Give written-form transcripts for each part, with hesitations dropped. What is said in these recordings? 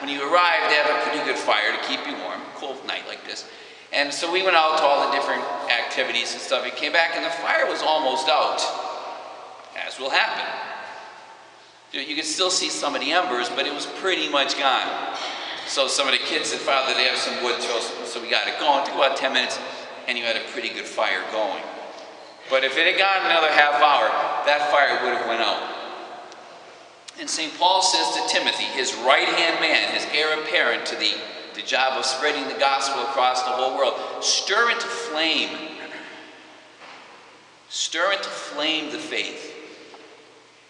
when you arrive, they have a pretty good fire to keep you warm, cold night like this. And so we went out to all the different activities and stuff. We came back and the fire was almost out, as will happen. You could still see some of the embers, but it was pretty much gone. So some of the kids said, Father, they have some wood, so we got it going. It took about 10 minutes, and you had a pretty good fire going. But if it had gone another half hour, that fire would have went out. And St. Paul says to Timothy, his right-hand man, his heir apparent to the job of spreading the gospel across the whole world, stir into flame the faith.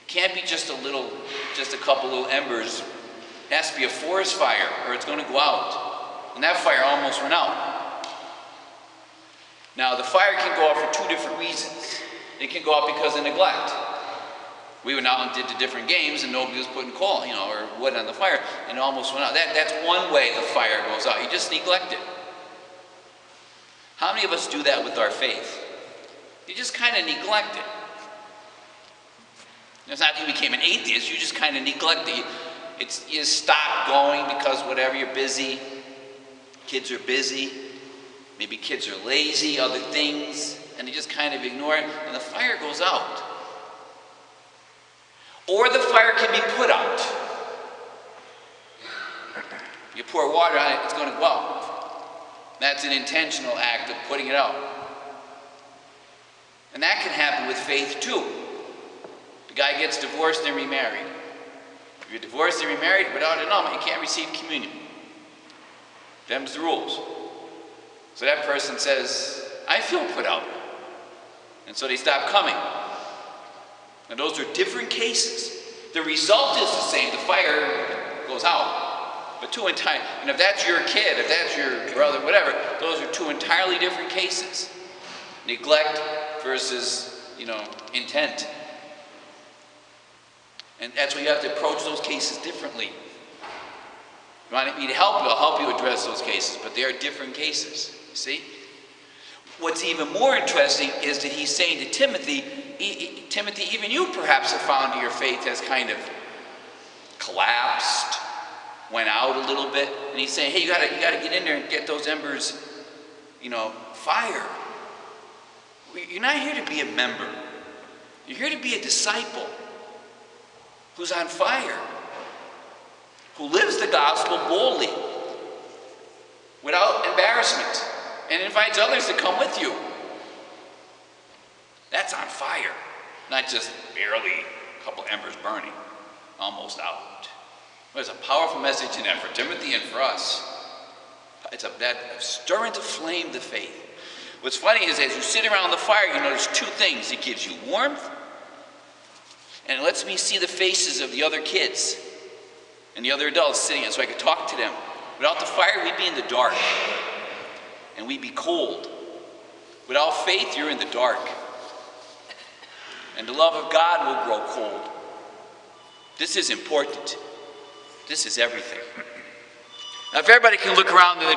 It can't be just a couple little embers. It has to be a forest fire, or it's going to go out. And that fire almost went out. Now, the fire can go out for two different reasons. It can go out because of neglect. We went out and did the different games, and nobody was putting coal, or wood on the fire, and it almost went out. That's one way the fire goes out. You just neglect it. How many of us do that with our faith? You just kind of neglect it. It's not that you became an atheist, you just kind of neglect it. You stop going because whatever, you're busy. Kids are busy. Maybe kids are lazy, other things, and you just kind of ignore it, and the fire goes out. Or the fire can be put out. You pour water on it, it's going to go out. That's an intentional act of putting it out. And that can happen with faith too. The guy gets divorced and remarried. If you're divorced and remarried without an annulment, you can't receive communion. Them's the rules. So that person says, I feel put out. And so they stop coming. And those are different cases. The result is the same. The fire goes out. But two entirely, and if that's your kid, if that's your brother, whatever, those are two entirely different cases. Neglect versus, intent. And that's why you have to approach those cases differently. You want me to help you, I'll help you address those cases, but they are different cases, see? What's even more interesting is that he's saying to Timothy, Timothy, even you perhaps have found your faith has kind of collapsed, went out a little bit, and he's saying, hey, you gotta get in there and get those embers, fire. You're not here to be a member. You're here to be a disciple who's on fire, who lives the gospel boldly, without embarrassment, and invites others to come with you. That's on fire, not just barely a couple embers burning, almost out. There's a powerful message in that for Timothy and for us. It's that stir into flame the faith. What's funny is as you sit around the fire, you notice two things. It gives you warmth, and it lets me see the faces of the other kids and the other adults sitting in, so I could talk to them. Without the fire, we'd be in the dark, and we'd be cold. Without faith, you're in the dark, and the love of God will grow cold. This is important. This is everything. Now, if everybody can look around in the